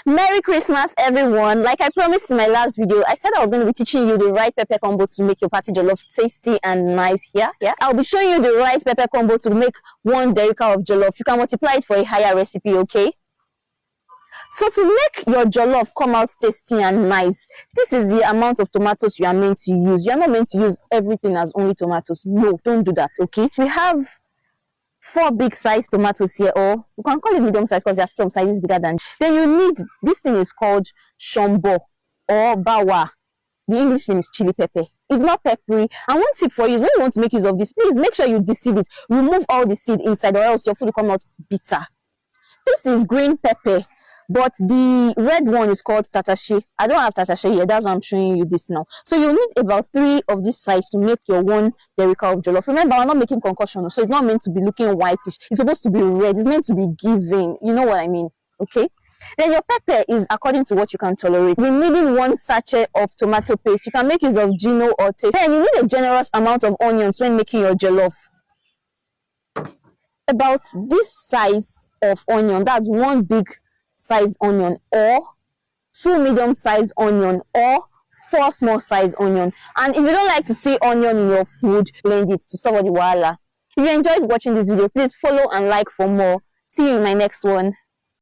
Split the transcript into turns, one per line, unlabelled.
Merry Christmas, everyone. Like I promised in my last video, I said I was going to be teaching you the right pepper combo to make your party jollof tasty and nice. Yeah. I'll be showing you the right pepper combo to make 1 derica of jollof. You can multiply it for a higher recipe, okay? So to make your jollof come out tasty and nice, this is the amount of tomatoes you are meant to use. You are not meant to use everything as only tomatoes. No, don't do that, okay? We have 4 big size tomatoes here, or you can call it medium size because there are some sizes bigger than. Then you need, this thing is called shombo or bawa. The English name is chili pepper. It's not peppery. And one tip for you is when you want to make use of this, please make sure you de-seed it. Remove all the seed inside or else your food will come out bitter. This is green pepper, but the red one is called tatashi. I don't have tatashi here, that's why I'm showing you this now. So you need about 3 of this size to make your 1 derica of jollof. Remember, we're not making concoction, so it's not meant to be looking whitish. It's supposed to be red. It's meant to be giving. You know what I mean? Okay. Then your pepper is according to what you can tolerate. We're needing 1 sachet of tomato paste. You can make use of Gino or Taste. Then you need a generous amount of onions when making your jollof. About this size of onion, that's 1 big size onion, or 2 medium size onion, or 4 small size onion. And if you don't like to see onion in your food, blend it to solve the wahala. If you enjoyed watching this video, please follow and like for more. See you in my next one.